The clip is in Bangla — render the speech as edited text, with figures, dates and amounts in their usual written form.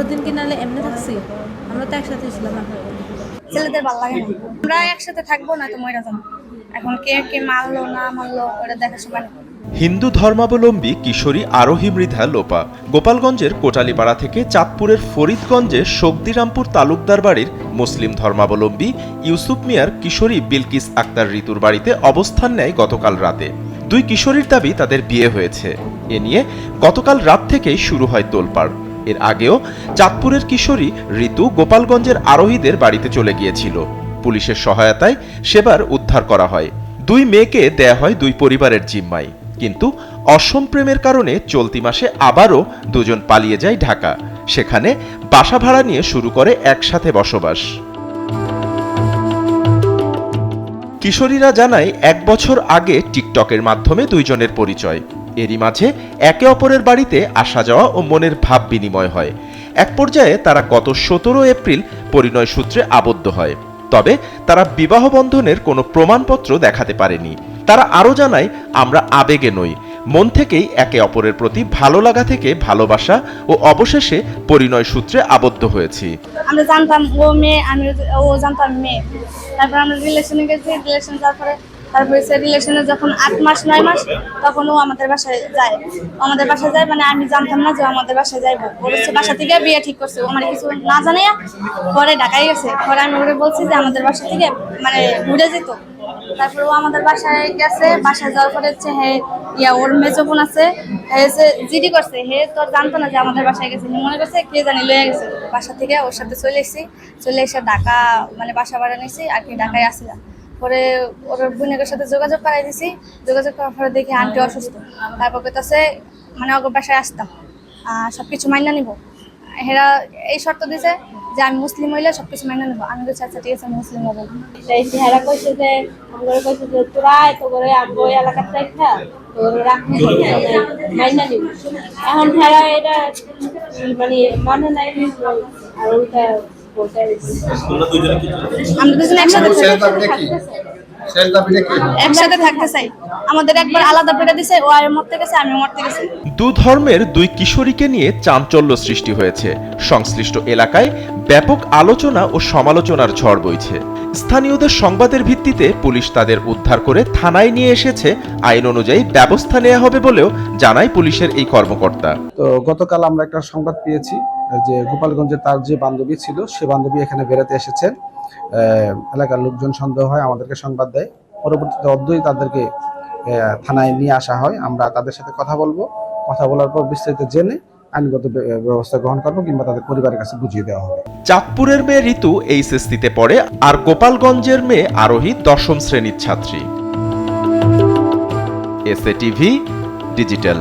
বড়দিন কি নালে এমনি থাকছি, আমরা তো একসাথে ছিলাম। ছেলেদের ভালো লাগে না, আমরা একসাথে থাকবো না তো মরে যাবো। এখন কে কে মারলো না মারলো ওটা দেখার সময় নেই। হিন্দু ধর্মাবলম্বী কিশোরী আরোহী মৃধা লোপা গোপালগঞ্জের কোটালীপাড়া থেকে চাঁদপুরের ফরিদগঞ্জে শক্তিরামপুর তালুকদার বাড়ির মুসলিম ধর্মাবলম্বী ইউসুফ মিয়ার কিশোরী বিলকিস আক্তার ঋতুর বাড়িতে অবস্থান নেয় গতকাল রাতে। দুই কিশোরীর দাবি তাদের বিয়ে হয়েছে। এ নিয়ে গতকাল রাত থেকেই শুরু হয় তোলপাড়। এর আগেও চাঁদপুরের কিশোরী ঋতু গোপালগঞ্জের আরোহীদের বাড়িতে চলে গিয়েছিল। পুলিশের সহায়তায় সেবার উদ্ধার করা হয়। দুই মেয়েকে দেয়া হয় দুই পরিবারের জিম্মায়। কিন্তু অসম প্রেমের কারণে চলতি মাসে আবারও দুজন পালিয়ে যায় ঢাকা। সেখানে বাসা ভাড়া নিয়ে শুরু করে একসাথে বসবাস। কিশোরীরা জানায় ১ বছর আগে টিকটকের মাধ্যমে দুইজনের পরিচয়। এরই মাঝে একে অপরের বাড়িতে আসা যাওয়া ও মনের ভাব বিনিময় হয়। এক পর্যায়ে তারা গত ১৭ এপ্রিল পরিণয় সূত্রে আবদ্ধ হয়। তবে তারা বিবাহ বন্ধনের কোনো প্রমাণপত্র দেখাতে পারেনি। তারা আরও জানায়, আমরা আবেগে নই, মন থেকেই একে অপরের প্রতি ভালো লাগা থেকে ভালোবাসা ও অবশেষে পরিণয় সূত্রে আবদ্ধ হয়েছি। আমরা জানতাম ও মেয়ে, ও জানতাম মেয়ে। তারপর আমরা রিলেশনে গেছি, রিলেশন তারপরে সে রিলেশনে যখন ৮ মাস ৯ মাস তখন ও আমাদের বাসায় যায়। মানে আমি জানতাম না যে আমাদের বাসায় যাইবো। ওর হচ্ছে বাসা থেকে বিয়ে ঠিক করছে, ও আমার কিছু না জানাইয়া পরে ঢাকায় গেছে। পরে আমি ওরে বলছি যে আমাদের বাসা থেকে মানে ঘুরে যেত। তারপর ও আমাদের বাসায় গেছে। বাসায় যাওয়ার পরে হচ্ছে ওর মেজো বোন আছে, জিডি করছে। তোর জানতো না যে আমাদের বাসায় গেছে, মনে করছে কে জানি লয়ে গেছে। বাসা থেকে ওর সাথে চলে এসে ঢাকা মানে বাসা ভাড়া নিয়েছি আর কি, ঢাকায় আসছিলাম। পরে ওর বোনের সাথে যোগাযোগ করাই দিছি। যোগাযোগ করার পরে দেখি আন্টি অসুস্থ। তারপর কইতাছে মানে ওর বাসায় আসতাম, সবকিছু মাইনা নিব। হেরা এই শর্ত দিছে যে আমি মুসলিম হইলে সবকিছু মাইনা নেবো। আমি বলছি আচ্ছা ঠিক আছে, মুসলিম হবো। হেরা কইছে যে তোরা তো করে আমগো এলাকার থেকে মাইনা নিব। এখন হেরা এটা মানে মানে নাই আর ওইটা আমরা দুজনে একসাথে থাকতে চাই। আমাদের একবার আলাদা করে দিছে, ও আর মরতে গেছে, আমি মরতে গেছি। দু ধর্মের দুই কিশোরীকে নিয়ে চাঞ্চল্য সৃষ্টি হয়েছে। সংশ্লিষ্ট এলাকায় ব্যাপক আলোচনা ও সমালোচনার ঝড় বইছে। স্থানীয়দের সংবাদের ভিত্তিতে পুলিশ তাদের উদ্ধার করে থানায় নিয়ে এসেছে। আইন অনুযায়ী ব্যবস্থা নেওয়া হবে বলেও জানায় পুলিশের এই কর্মকর্তা। তো গতকাল আমরা একটা সংবাদ পেয়েছি যে গোপালগঞ্জে তার যে বান্ধবী ছিল সে বান্ধবী এখানে বেড়াতে এসেছেন। এলাকার লোকজন সন্দেহ হয়, আমাদেরকে সংবাদ দেয়। পরবর্তীতে অদ্যই তাদেরকে থানায় নিয়ে আসা হয়। আমরা তাদের সাথে কথা বলবো, কথা বলার পর বিস্তারিত জেনে আইনগত ব্যবস্থা গ্রহণ করবো কিংবা তাদের পরিবারের কাছে বুঝিয়ে দেওয়া হবে। চাঁদপুরের মেয়ে ঋতু এইচএসসিতে পড়ে, আর গোপালগঞ্জের মেয়ে আরোহী ১০ম শ্রেণীর ছাত্রী। SA TV digital.